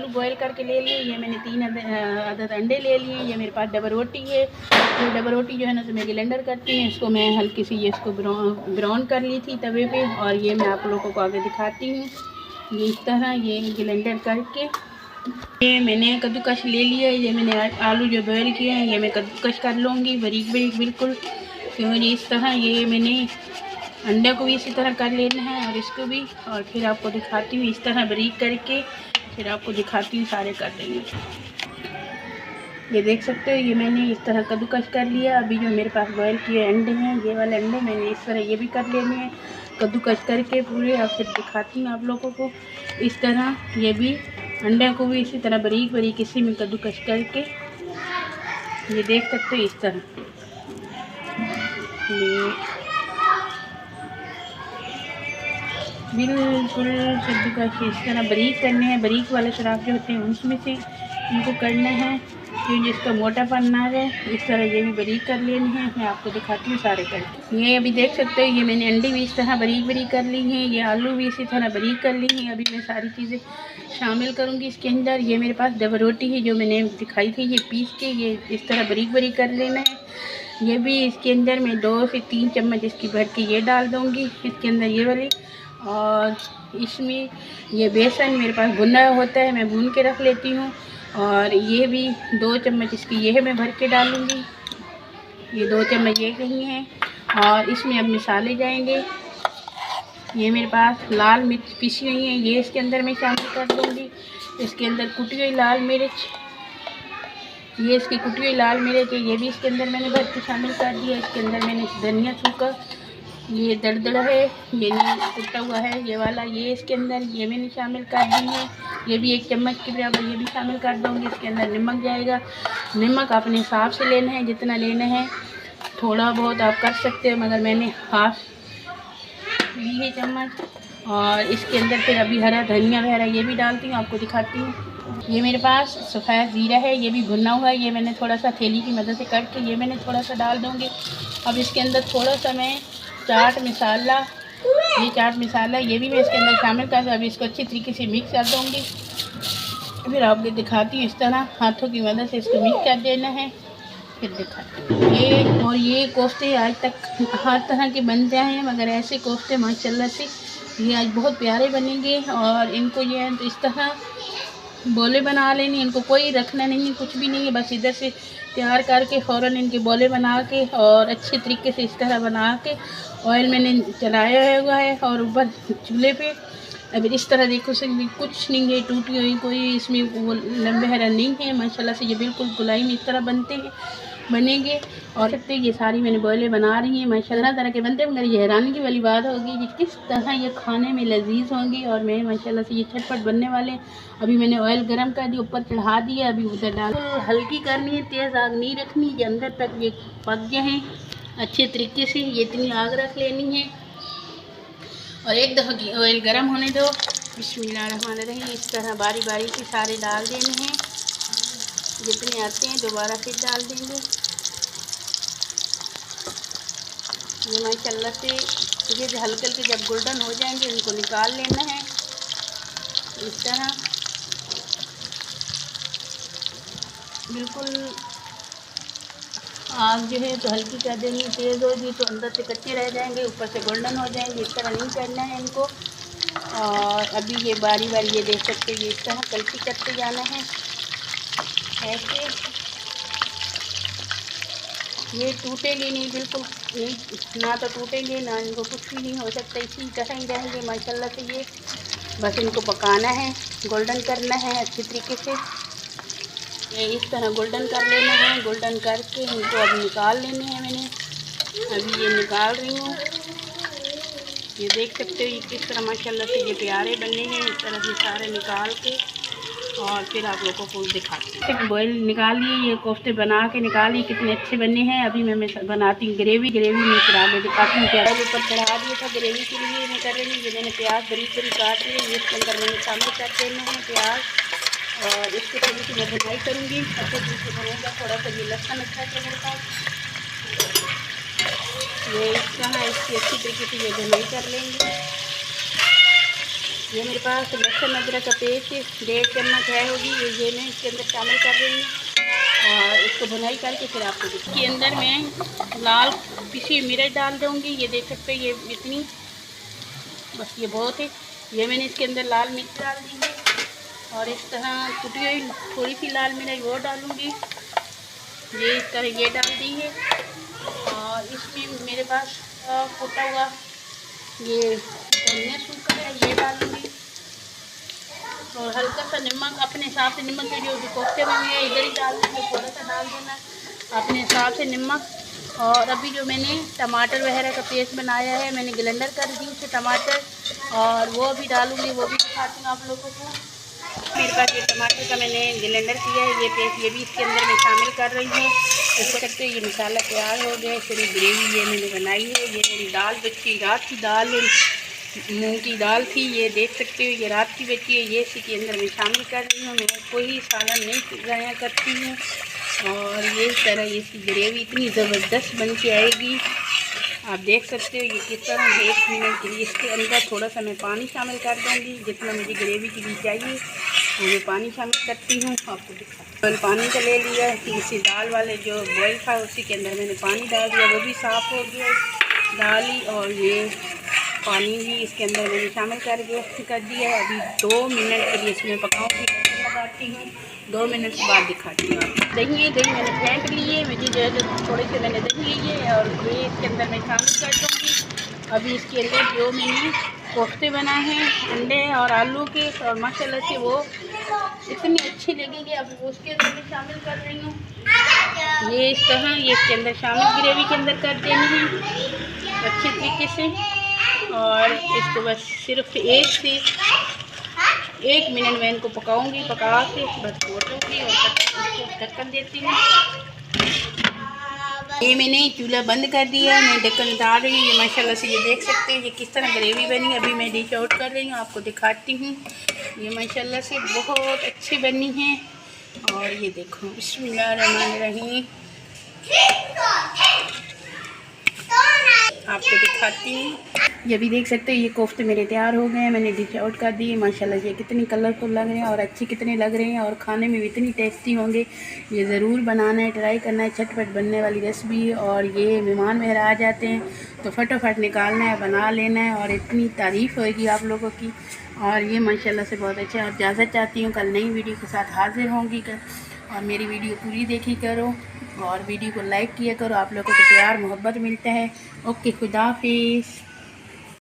Boil करके ले लिए। ये मैंने 3 अदद अंडे ले लिए। ये मेरे पास डबल रोटी है। ये डबल रोटी जो है ना तो मैं ग्राइंडर करती हूँ। इसको मैं हल्की सी ये इसको ब्राउन कर ली थी तवे पे, और ये मैं आप लोगों को आगे दिखाती हूँ। ये इस तरह ये ग्राइंडर करके ये मैंने कद्दूकस ले लिया है। ये मैंने आलू जो बॉयल किए हैं ये मैं कद्दूकस कर लूँगी बारीक बारीक बिल्कुल। तो इस तरह ये मैंने अंडे को भी इसी तरह कर लेना है और इसको भी, और फिर आपको दिखाती हूँ इस तरह बारीक करके, फिर आपको दिखाती हूँ सारे कर देंगे। ये देख सकते हो ये मैंने इस तरह कद्दूकस कर लिया। अभी जो मेरे पास बॉयल किए अंडे हैं, ये वाले अंडे मैंने इस तरह ये भी कर लेने हैं कद्दूकस करके पूरे, और फिर दिखाती हूँ आप लोगों को इस तरह। ये भी अंडे को भी इसी तरह बारीक बारीक इसी में कद्दूकस करके, ये देख सकते हो इस तरह। ये बिल्कुल कद्दूकस इस तरह बारीक करने हैं। बारीक वाले शराब जो होते हैं उसमें से इनको करना है क्योंकि जिसका मोटापन ना रहे। इस तरह ये भी बारीक कर लेने हैं। मैं आपको दिखाती हूँ सारे कर। ये अभी देख सकते हो ये मैंने अंडे भी इस तरह बारीक बारीक कर ली हैं। ये आलू भी इसी तरह बारीक कर ली हैं। अभी मैं सारी चीज़ें शामिल करूँगी इसके अंदर। ये मेरे पास डबल रोटी है जो मैंने दिखाई थी, ये पीस के ये इस तरह बारीक बारीक कर लेना है। ये भी इसके अंदर मैं 2 से 3 चम्मच इसकी भर के ये डाल दूँगी इसके अंदर ये वाली। और इसमें ये बेसन मेरे पास भुना होता है, मैं भून के रख लेती हूँ। और ये भी 2 चम्मच इसकी ये है मैं भर के डालूँगी। ये 2 चम्मच ये कहीं हैं। और इसमें अब मसाले जाएंगे। ये मेरे पास लाल मिर्च पिसी हुई है, ये इसके अंदर मैं शामिल कर दूँगी। इसके अंदर कुटी हुई लाल मिर्च, ये इसकी कुटी हुई लाल मिर्च है, ये भी इसके अंदर मैंने भर के शामिल कर दिया। इसके अंदर मैंने धनिया सूखा, ये दरदरा है, ये नहीं कुटा हुआ है ये वाला, ये इसके अंदर ये मैंने शामिल कर दी है। ये भी 1 चम्मच के बराबर ये भी शामिल कर दूँगी। इसके अंदर नमक जाएगा। नमक अपने हिसाब से लेना है, जितना लेना है। थोड़ा बहुत आप कर सकते हो मगर मैंने हाफ ली है चम्मच। और इसके अंदर फिर अभी हरा धनिया वगैरह ये भी डालती हूँ, आपको दिखाती हूँ। ये मेरे पास सफ़ेद ज़ीरा है, ये भी भुना हुआ है। ये मैंने थोड़ा सा थैली की मदद से काट के ये मैंने थोड़ा सा डाल दूँगी। अब इसके अंदर थोड़ा सा मैं चाट मसाला, ये चाट मसाला ये भी मैं इसके अंदर शामिल कर दूँ। अभी इसको अच्छी तरीके से मिक्स कर दूँगी। फिर आपको दिखाती हूँ इस तरह हाथों की मदद से इसको मिक्स कर देना है, फिर दिखाती हूँ। ये कोफ्ते आज तक हर तरह के बनते हैं मगर ऐसे कोफ्ते माशाल्लाह से ये आज बहुत प्यारे बनेंगे। और इनको ये तो इस तरह बोले बना लेनी, इनको कोई रखना नहीं, कुछ भी नहीं है, बस इधर से तैयार करके फ़ौरन इनके बोले बना के और अच्छे तरीके से इस तरह बना के ऑयल मैंने चलाया हुआ है और ऊपर चूल्हे पे। अब इस तरह देखो से कुछ नहीं है टूटी हुई, कोई इसमें वो लंबे हरा नहीं है। माशाल्लाह से ये बिल्कुल गुलाई में इस तरह बनेंगे। और सकते ये सारी मैंने बॉयले बना रही हैं माशाल्लाह तरह के बनते हैं, मगर ये हैरानी की वाली बात होगी कि किस तरह ये खाने में लजीज होंगी। और मैं माशाल्लाह से ये झटपट बनने वाले हैं। अभी मैंने ऑयल गरम कर दिया, ऊपर चढ़ा दिया, अभी उधर डाल हल्की करनी है, तेज़ आग नहीं रखनी। ये अंदर तक ये पक गए हैं अच्छे तरीके से, ये इतनी आग रख लेनी है। और एक दफ़ा की ऑयल गरम होने दो। बिस्मिल्लाहिर्रहमानिर्रहीम। इस तरह बारी बारी से सारे डाल देने हैं, जितने आते हैं दोबारा फिर डाल देंगे। ये माशाल्लाह से ये हल्के हल्के जब गोल्डन हो जाएंगे इनको निकाल लेना है इस तरह। बिल्कुल आग जो है तो हल्की कर देनी, तेज़ होगी तो अंदर से कच्चे रह जाएंगे, ऊपर से गोल्डन हो जाएंगे। इस तरह नहीं करना है इनको। और अभी ये बारी बारी ये देख सकते हैं, ये इस तरह कल्ची करते जाना है ऐसे। ये टूटेंगे नहीं, बिल्कुल नहीं, ना तो टूटेंगे ना इनको कुछ भी नहीं हो सकता, इसी तरह ही रहेंगे माशाल्लाह से। ये बस इनको पकाना है, गोल्डन करना है अच्छी तरीके से। ये इस तरह गोल्डन कर लेना है। गोल्डन करके इनको अब निकाल लेने हैं। मैंने अभी ये निकाल रही हूँ। ये देख सकते हो ये किस तरह माशाल्लाह से ये प्यारे बने हैं। इस तरह से सारे निकाल के और फिर आप लोगों को दिखाती हूँ। बॉयल निकाल लिए, ये कोफ्ते बना के निकालिए, कितने अच्छे बने हैं। अभी मैं बनाती हूँ ग्रेवी में फिर आगे दिखाती हूँ। प्याज ऊपर चढ़ा दिया था ग्रेवी के लिए मैं कर रही हूँ। ये मैंने प्याज बरीक बरीक काट लिए, इसके अंदर मैंने शामिल कर देना है प्याज। और इसको थोड़ी सी मैं भुनाई करूँगी, अच्छे तरीके बनाऊँगा। थोड़ा सा ये लहसुन अच्छा है मेरे पास, ये इस तरह इसकी अच्छी तरीके से ये भुनाई कर लेंगे। ये मेरे पास लहसुन अदरक का पेस्ट 1.5 चम्मच है होगी, ये मैं इसके अंदर शामिल कर रही हूँ और इसको भुनाई करके फिर आपको इसके अंदर मैं लाल पिसी मिर्च डाल दूँगी। ये देख सकते हैं, ये इतनी, बस ये बहुत है। ये मैंने इसके अंदर लाल मिर्च डाल दी है और इस तरह कुटी हुई थोड़ी सी लाल मिर्च वो डालूँगी। ये इस तरह ये डाल दी है और इसमें मेरे पास कुटा हुआ ये धनिया सूखा है, ये डालूँगी और हल्का सा नमक अपने हिसाब से। नमक के जो कोफ्ते बने हैं इधर ही डाल देंगे, थोड़ा सा डाल देना अपने हिसाब से नमक। और अभी जो मैंने टमाटर वगैरह का पेस्ट बनाया है, मैंने ग्राइंडर कर दी उसे टमाटर, और वो भी डालूँगी, वो भी दिखाती हूँ आप लोगों को। मेरे पास ये टमाटर का मैंने ग्राइंडर किया है, ये पेस्ट ये भी इसके अंदर मैं शामिल कर रही हूँ। देख सकते हैं ये मसाला तैयार हो गया है। फिर ग्रेवी ये मैंने बनाई है, ये मेरी दाल बची, रात की दाल मूंग की दाल थी, ये देख सकते हो ये रात की बची है, ये इसी के अंदर मैं शामिल कर रही हूँ। मैं कोई सालन नहीं ज़ाया करती हूँ और ये तरह इसकी ग्रेवी इतनी ज़बरदस्त बन के आएगी, आप देख सकते हो ये किस तरह। 1 मिनट के लिए इसके अंदर थोड़ा सा मैं पानी शामिल कर दूँगी, जितना मुझे ग्रेवी के लिए चाहिए वो मैं पानी शामिल करती हूँ, आपको दिखा। पानी का ले लिया, इसी दाल वाले जो बॉयल था उसी के अंदर मैंने पानी डाल दिया, वो भी साफ़ हो गया डाली, और ये पानी भी इसके अंदर मैंने शामिल कर दिया है। अभी 2 मिनट के लिए इसमें पकाऊँगी, लगाती हूँ, 2 मिनट के बाद दिखाती हूँ। दही मैंने फेंक लिए, मुझे जो है थोड़े से मैंने दही लिए और ये इसके अंदर मैं शामिल कर दूँगी। अभी इसके अंदर जो मैंने कोफ्ते बनाए हैं अंडे और आलू के, और माशाल्लाह से वो इतनी अच्छी लगेगी, अब उसके अंदर मैं शामिल कर रही हूँ। ये इस तरह ये इसके अंदर शामिल ग्रेवी के अंदर कर देनी है अच्छे तरीके से, और इसको बस सिर्फ 1 मिनट मैं इनको पकाऊंगी, पका के बस छोड़ूंगी और ढक्कन देती हूँ। ये मैंने चूल्हा बंद कर दिया, मैं ढक्कन डाल रही हूँ। ये माशाल्लाह से ये देख सकते हैं ये किस तरह ग्रेवी बनी। अभी मैं डिश आउट कर रही हूँ, आपको दिखाती हूँ। ये माशाल्लाह से बहुत अच्छी बनी है, और ये देखो बिस्मिल्लाहिर्रहमानिर्रहीम, आपको दिखाती हूँ। ये भी देख सकते हैं ये कोफ्ते मेरे तैयार हो गए हैं, मैंने डिश आउट कर दिए। माशाल्लाह ये कितनी कलरफुल लग रहे हैं और अच्छे कितने लग रहे हैं, और खाने में भी इतनी टेस्टी होंगे। ये ज़रूर बनाना है, ट्राई करना है, झटपट बनने वाली रेसिपी है। और ये मेहमान मेहरा आ जाते हैं तो फटाफट निकालना है, बना लेना है, और इतनी तारीफ़ होएगी आप लोगों की। और ये माशाल्लाह से बहुत अच्छा। इजाज़त चाहती हूँ, कल नई वीडियो के साथ हाजिर होंगी और मेरी वीडियो पूरी देखी करो और वीडियो को लाइक किया करो, आप लोगों को प्यार मोहब्बत मिलता है। ओके, खुदा हाफिज़।